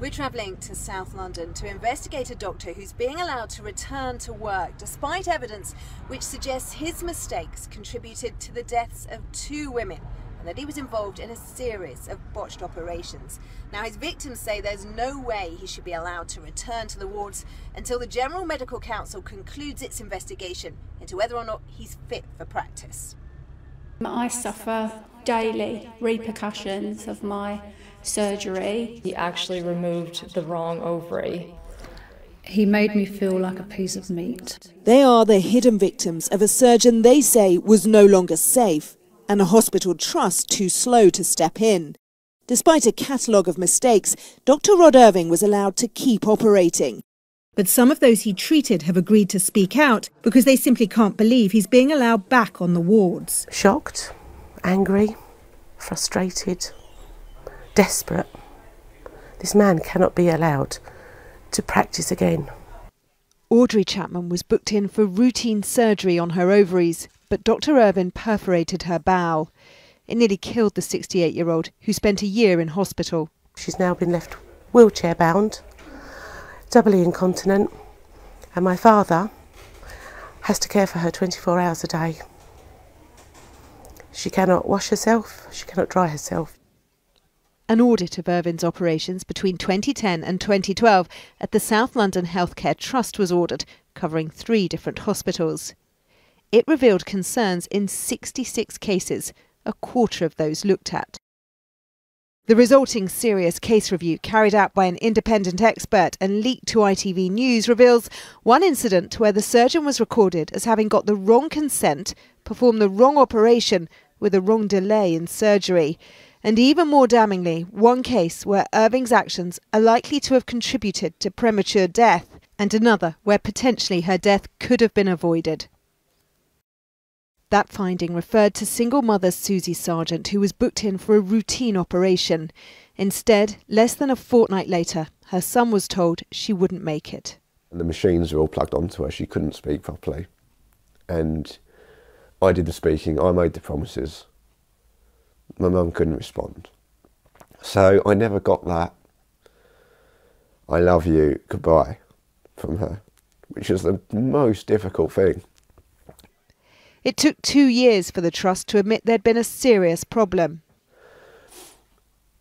We're travelling to South London to investigate a doctor who's being allowed to return to work despite evidence which suggests his mistakes contributed to the deaths of 2 women and that he was involved in a series of botched operations. Now, his victims say there's no way he should be allowed to return to the wards until the General Medical Council concludes its investigation into whether or not he's fit for practice. I suffer daily repercussions of my surgery. He actually removed the wrong ovary. He made me feel like a piece of meat. They are the hidden victims of a surgeon they say was no longer safe and a hospital trust too slow to step in. Despite a catalogue of mistakes, Dr. Rod Irvine was allowed to keep operating. But some of those he treated have agreed to speak out because they simply can't believe he's being allowed back on the wards. Shocked, angry, frustrated, desperate. This man cannot be allowed to practice again. Audrey Chapman was booked in for routine surgery on her ovaries, but Dr. Irvine perforated her bowel. It nearly killed the 68-year-old, who spent a year in hospital. She's now been left wheelchair bound, doubly incontinent, and my father has to care for her 24 hours a day. She cannot wash herself, she cannot dry herself. An audit of Irvine's operations between 2010 and 2012 at the South London Healthcare Trust was ordered, covering 3 different hospitals. It revealed concerns in 66 cases, a quarter of those looked at. The resulting serious case review, carried out by an independent expert and leaked to ITV News, reveals one incident where the surgeon was recorded as having got the wrong consent, performed the wrong operation with a wrong delay in surgery. And even more damningly, one case where Irvine's actions are likely to have contributed to premature death, and another where potentially her death could have been avoided. That finding referred to single mother Susie Sargent, who was booked in for a routine operation. Instead, less than a fortnight later, her son was told she wouldn't make it. The machines were all plugged onto her. She couldn't speak properly. And I did the speaking, I made the promises. My mum couldn't respond. So I never got that "I love you, goodbye" from her, which is the most difficult thing. It took 2 years for the trust to admit there'd been a serious problem.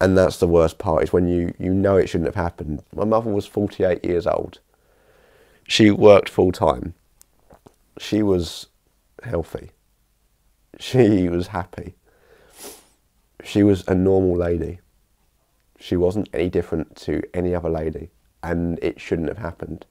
And that's the worst part, is when you know it shouldn't have happened. My mother was 48 years old. She worked full time. She was healthy. She was happy. She was a normal lady. She wasn't any different to any other lady, and it shouldn't have happened.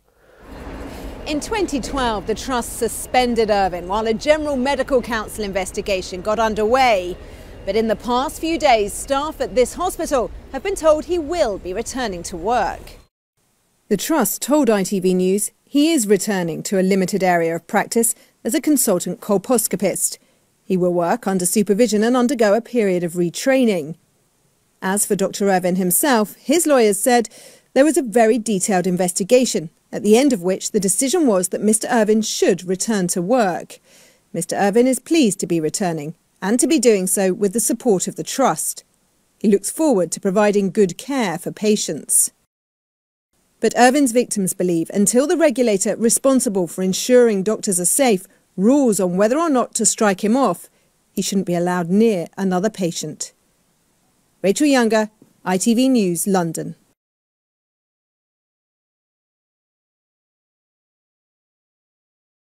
In 2012, the Trust suspended Irvine while a General Medical Council investigation got underway. But in the past few days, staff at this hospital have been told he will be returning to work. The Trust told ITV News he is returning to a limited area of practice as a consultant colposcopist. He will work under supervision and undergo a period of retraining. As for Dr. Irvine himself, his lawyers said there was a very detailed investigation, at the end of which the decision was that Mr. Irvine should return to work. Mr. Irvine is pleased to be returning, and to be doing so with the support of the Trust. He looks forward to providing good care for patients. But Irvine's victims believe until the regulator responsible for ensuring doctors are safe rules on whether or not to strike him off, he shouldn't be allowed near another patient. Rachel Younger, ITV News, London.